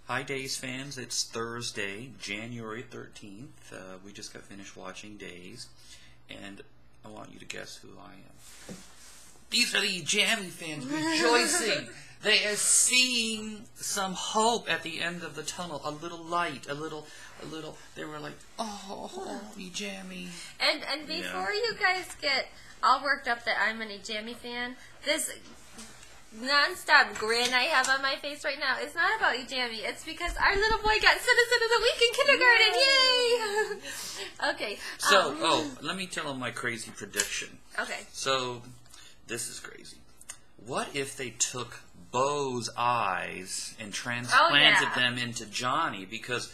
Hi, Days fans. It's Thursday, January 13th. We just got finished watching Days, and I want you to guess who I am. These are the Jammy fans rejoicing. They are seeing some hope at the end of the tunnel. A little light, a little. They were like, oh, you Jammy. And before you guys get all worked up that I'm a Jammy fan, this non-stop grin I have on my face right now is not about you, Jammy. It's because our little boy got Citizen of the Week in kindergarten. Yay! Okay. So, let me tell him my crazy prediction. Okay. So, this is crazy. What if they took Bo's eyes and transplanted them into Johnny? Because,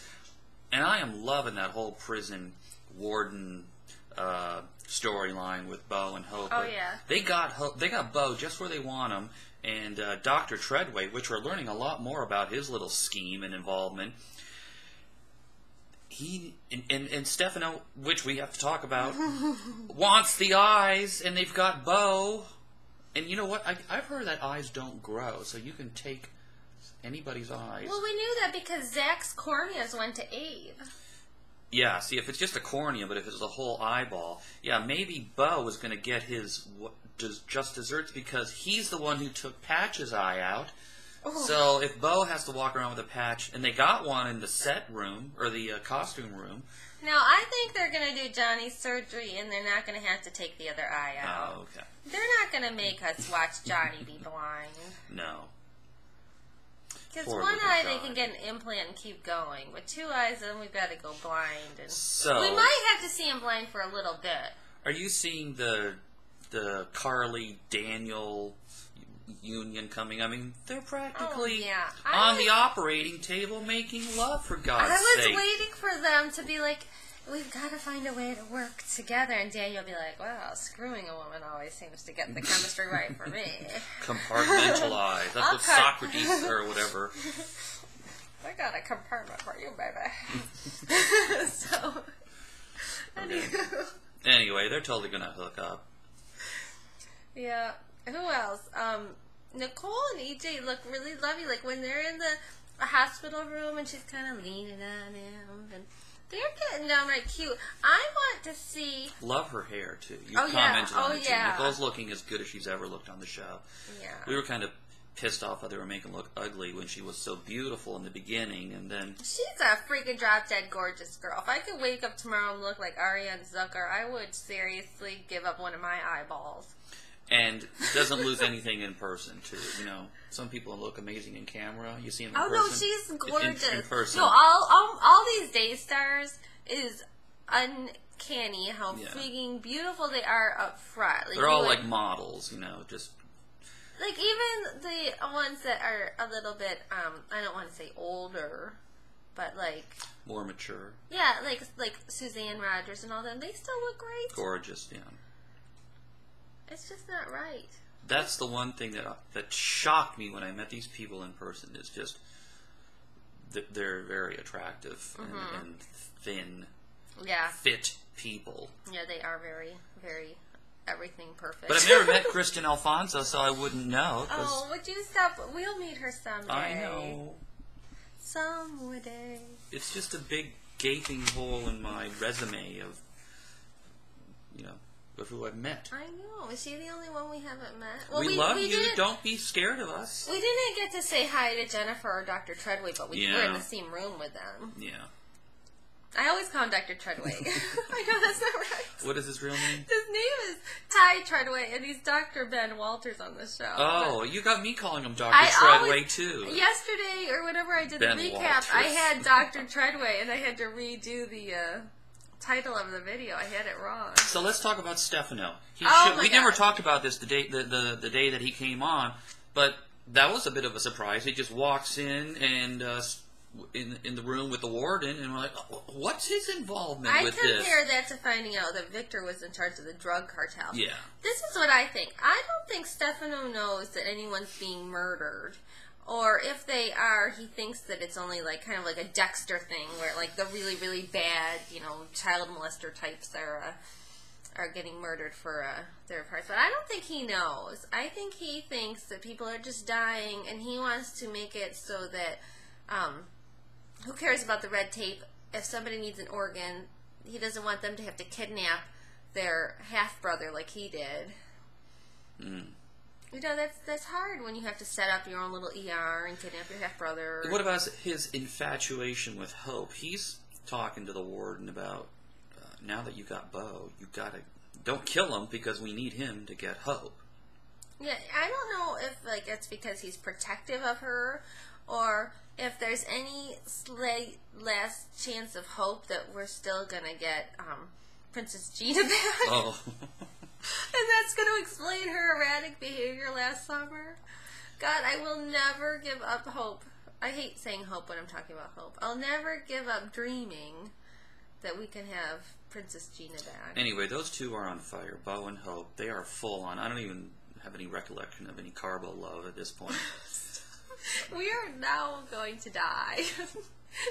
and I am loving that whole prison warden storyline with Bo and Hope. Oh yeah. They got Bo just where they want him, and Dr. Treadway, which we're learning a lot more about his little scheme and involvement. He and Stefano, which we have to talk about, wants the eyes, and they've got Bo. And you know what? I've heard that eyes don't grow, so you can take anybody's eyes. Well, we knew that because Zach's corneas went to Abe. Yeah, see, if it's just a cornea, but if it's a whole eyeball, yeah, maybe Bo is going to get his just desserts because he's the one who took Patch's eye out. Oh. So if Bo has to walk around with a patch, and they got one in the set room, or the costume room. Now, I think they're going to do Johnny's surgery, and they're not going to have to take the other eye out. Oh, okay. They're not going to make us watch Johnny be blind. No. Because one eye they can get an implant and keep going. With two eyes, then we've got to go blind. And so we might have to see him blind for a little bit. Are you seeing the Carly Daniel union coming? I mean, they're practically on the operating table making love, for God's sake. I was waiting for them to be like, we've got to find a way to work together. And Daniel will be like, well, screwing a woman always seems to get the chemistry right for me. Compartmentalize. That's what Socrates or whatever. I got a compartment for you, baby. So, anyway, they're totally going to hook up. Yeah. Who else? Nicole and EJ look really lovely. Like when they're in the hospital room and she's kind of leaning on him, and they're getting downright cute. I want to see. Love her hair too. You commented on it too. Nicole's looking as good as she's ever looked on the show. Yeah. We were kind of pissed off how they were making her look ugly when she was so beautiful in the beginning, and then she's a freaking drop dead gorgeous girl. If I could wake up tomorrow and look like Ariane Zucker, I would seriously give up one of my eyeballs. And doesn't lose anything in person, too. You know, some people look amazing in camera. You see them in person. Oh, no, she's gorgeous. In person. No, all these day stars is uncanny how freaking beautiful they are up front. Like, they're all like models, you know, just... Like, even the ones that are a little bit, I don't want to say older, but like... more mature. Yeah, like Suzanne Rogers and all them, they still look great. Gorgeous, yeah. It's just not right. That's the one thing that shocked me when I met these people in person, is just that they're very attractive and thin, fit people. Yeah, they are very, very everything perfect. But I've never met Kristen Alfonso, so I wouldn't know. Oh, would you stop? We'll meet her someday. I know. Someday. It's just a big gaping hole in my resume of, you know, of who I've met. I know. Is she the only one we haven't met? Well, we love you. Don't be scared of us. We didn't get to say hi to Jennifer or Dr. Treadway, but we were in the same room with them. Yeah. I always call him Dr. Treadway. I know that's not right. What is his real name? His name is Ty Treadway, and he's Dr. Ben Walters on the show. Oh, you got me calling him Dr. Treadway, too. Yesterday, or whenever I did Ben the recap, Walters. I had Dr. Treadway, and I had to redo the title of the video. I had it wrong. So let's talk about Stefano. We never talked about this the day that he came on, but that was a bit of a surprise. He just walks in and in the room with the warden, and we're like, what's his involvement with this? I compare that to finding out that Victor was in charge of the drug cartel. Yeah. This is what I think. I don't think Stefano knows that anyone's being murdered. Or if they are, he thinks that it's only like kind of like a Dexter thing, where like the really, really bad, you know, child molester types are getting murdered for their parts. But I don't think he knows. I think he thinks that people are just dying, and he wants to make it so that who cares about the red tape? If somebody needs an organ, he doesn't want them to have to kidnap their half-brother like he did. Mm. You know, that's hard when you have to set up your own little ER and kidnap your half-brother. What about his infatuation with Hope? He's talking to the warden about, now that you got Bo, you gotta, don't kill him because we need him to get Hope. Yeah, I don't know if, like, it's because he's protective of her, or if there's any slight last chance of hope that we're still gonna get Princess Gina back. Oh. And that's going to explain her erratic behavior last summer. God, I will never give up hope. I hate saying hope when I'm talking about hope. I'll never give up dreaming that we can have Princess Gina back. Anyway, those two are on fire. Bo and Hope. They are full on. I don't even have any recollection of any Carbo love at this point. We are now going to die.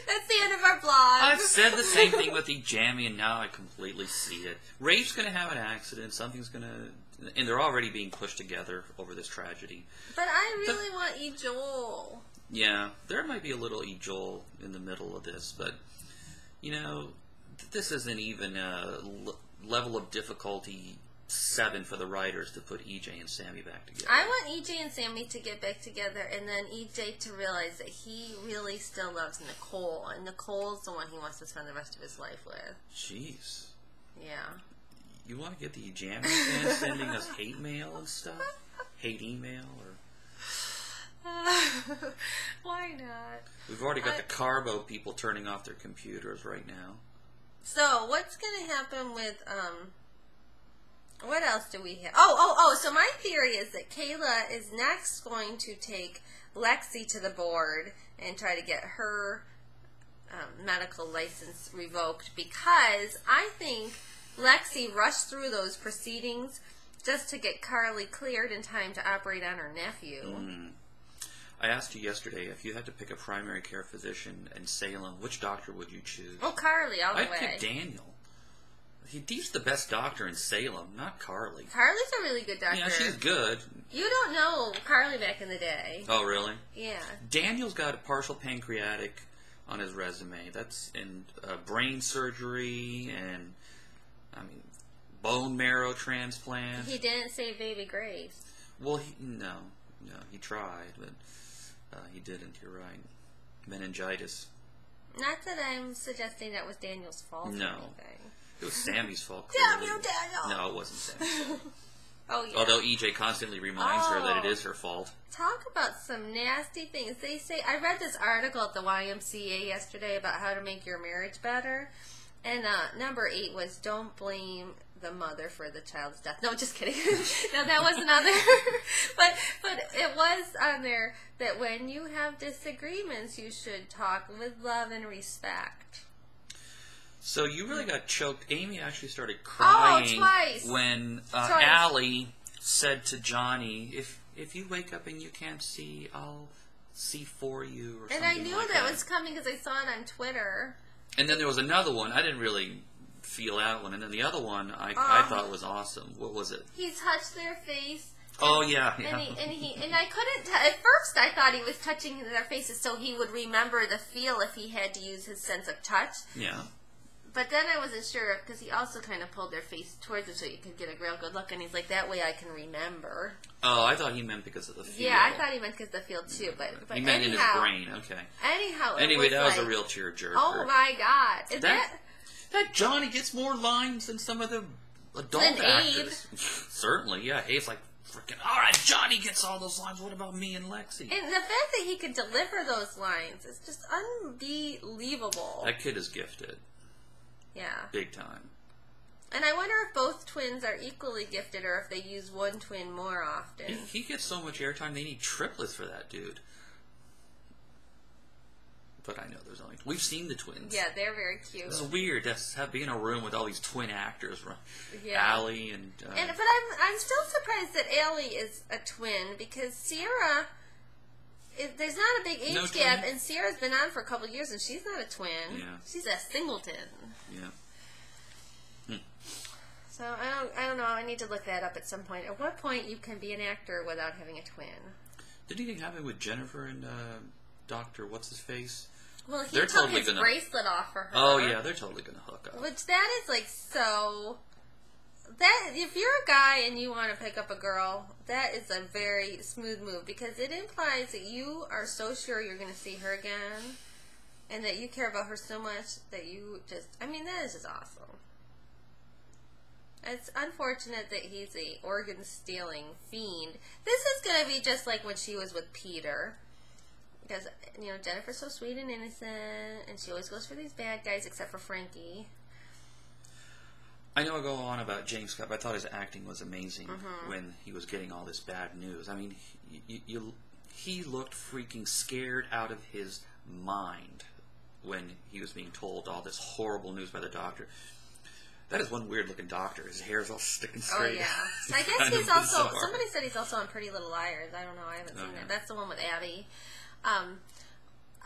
That's the end of our blog. I've said the same thing with Jamie, and now I completely see it. Rafe's going to have an accident. Something's going to... And they're already being pushed together over this tragedy. But I really want E-Joel. Yeah, there might be a little E-Joel in the middle of this, but, you know, this isn't even a level of difficulty 7 for the writers to put EJ and Sammy back together. I want EJ and Sammy to get back together, and then EJ to realize that he really still loves Nicole, and Nicole's the one he wants to spend the rest of his life with. Jeez. Yeah. You want to get the Jammy fans sending us hate mail and stuff? Hate email? Or why not? We've already got the Carbo people turning off their computers right now. So, what's going to happen with, what else do we have? So my theory is that Kayla is next going to take Lexi to the board and try to get her medical license revoked, because I think Lexi rushed through those proceedings just to get Carly cleared in time to operate on her nephew. Mm. I asked you yesterday, if you had to pick a primary care physician in Salem, which doctor would you choose? Oh, Carly, all the way. I'd pick Daniel. He's the best doctor in Salem, not Carly. Carly's a really good doctor. Yeah, she's good. You don't know Carly back in the day. Oh, really? Yeah. Daniel's got a partial pancreatic on his resume. That's in brain surgery and, bone marrow transplant. He didn't say Baby Grace. Well, no, he tried, but he didn't. You're right. Meningitis. Not that I'm suggesting that was Daniel's fault. No. Or anything. It was Sammy's fault. Damn you, Daniel! No, it wasn't Sammy's fault. Oh, yeah. Although EJ constantly reminds her that it is her fault. Talk about some nasty things. They say, I read this article at the YMCA yesterday about how to make your marriage better. And number 8 was, don't blame the mother for the child's death. No, just kidding. No, that wasn't on there. but it was on there that when you have disagreements, you should talk with love and respect. So you really got choked. Amy actually started crying when Allie said to Johnny, if you wake up and you can't see, I'll see for you, or something. And I knew that was coming because I saw it on Twitter. And then there was another one. I didn't really feel that one. And then the other one I thought was awesome. What was it? He touched their face. Oh, yeah. And I couldn't, at first I thought he was touching their faces so he would remember the feel if he had to use his sense of touch. Yeah. But then I wasn't sure, because he also kind of pulled their face towards him so you could get a real good look, and he's like, that way I can remember. Oh, I thought he meant because of the feel. Yeah, I thought he meant because of the feel too, but he meant in his brain, okay. Anyway, that was a real tearjerker. Oh my God. That Johnny gets more lines than some of the adult actors. Certainly, yeah. Abe's like, freaking, all right, Johnny gets all those lines. What about me and Lexi? And the fact that he could deliver those lines is just unbelievable. That kid is gifted. Yeah. Big time. And I wonder if both twins are equally gifted or if they use one twin more often. He gets so much airtime, they need triplets for that dude. But I know there's only... We've seen the twins. Yeah, they're very cute. It's weird to be in a room with all these twin actors. Yeah. Allie and... But I'm still surprised that Allie is a twin, because Sierra... There's not a big age gap, and Sierra's been on for a couple of years, and she's not a twin. Yeah. She's a singleton. Yeah. So I don't know. I need to look that up at some point. At what point you can be an actor without having a twin? Did anything happen with Jennifer and Dr. What's-His-Face? Well, he they're took totally his gonna, bracelet off for her. Oh yeah, they're totally gonna hook up. Which that is like so. That if you're a guy and you want to pick up a girl, that is a very smooth move because it implies that you are so sure you're going to see her again, and that you care about her so much that you just. I mean, that is just awesome. It's unfortunate that he's a organ stealing fiend. This is going to be just like when she was with Peter. Because, you know, Jennifer's so sweet and innocent, and she always goes for these bad guys, except for Frankie. I know I go on about James Scott, but I thought his acting was amazing when he was getting all this bad news. I mean, he looked freaking scared out of his mind when he was being told all this horrible news by the doctor. That is one weird-looking doctor. His hair's all sticking straight. Oh, yeah. So I guess he's also... Somebody said he's also on Pretty Little Liars. I don't know. I haven't seen it. That's the one with Abby.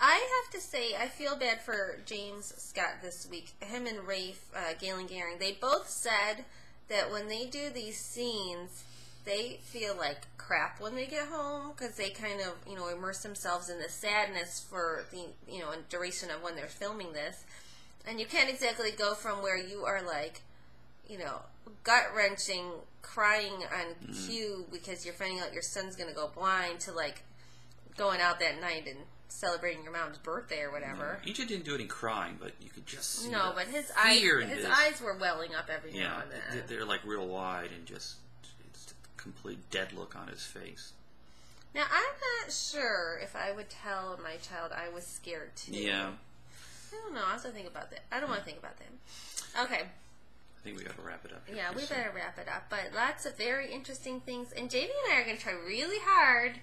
I have to say, I feel bad for James Scott this week. Him and Rafe, Galen Gehring, they both said that when they do these scenes, they feel like crap when they get home because they kind of, you know, immerse themselves in the sadness for the, you know, duration of when they're filming this. And you can't exactly go from where you are like, you know, gut-wrenching, crying on cue because you're finding out your son's going to go blind to like going out that night and celebrating your mom's birthday or whatever. He didn't do any crying, but you could just see but his eyes were welling up every now and then. They're like real wide and just it's a complete dead look on his face. Now, I'm not sure if I would tell my child I was scared too. Yeah. I don't know. I also think about that. I don't want to think about that. Okay. I think we got to wrap it up here. Yeah, we better wrap it up. But lots of very interesting things. And JV and I are going to try really hard.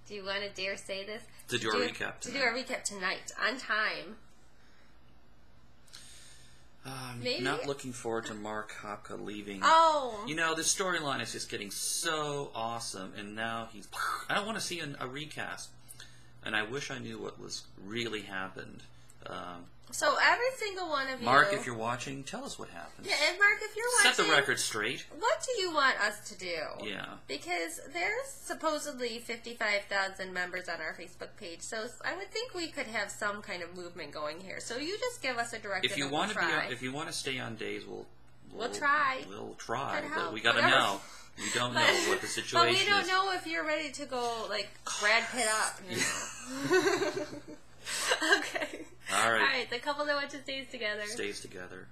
Do you want to dare say this? To do our recap tonight. To do our recap tonight, on time. Maybe? Not looking forward to Mark Hopka leaving. Oh. You know, this storyline is just getting so awesome, and now he's... I don't want to see a recast. And I wish I knew what was really happened. So every single one of you... Mark, if you're watching, tell us what happened. Yeah, and Mark, if you're watching... Set the record straight. What do you want us to do? Yeah. Because there's supposedly 55,000 members on our Facebook page, so I would think we could have some kind of movement going here. So you just give us a directive if you and want we'll try. If you want to stay on Days, we'll try. We'll try, Could but help. we got to Whatever. know. We don't know what the situation is. But we don't know if you're ready to go, like, Brad Pitt up, you know. Okay. All right. All right, the couple that watches Days Together. Stays together.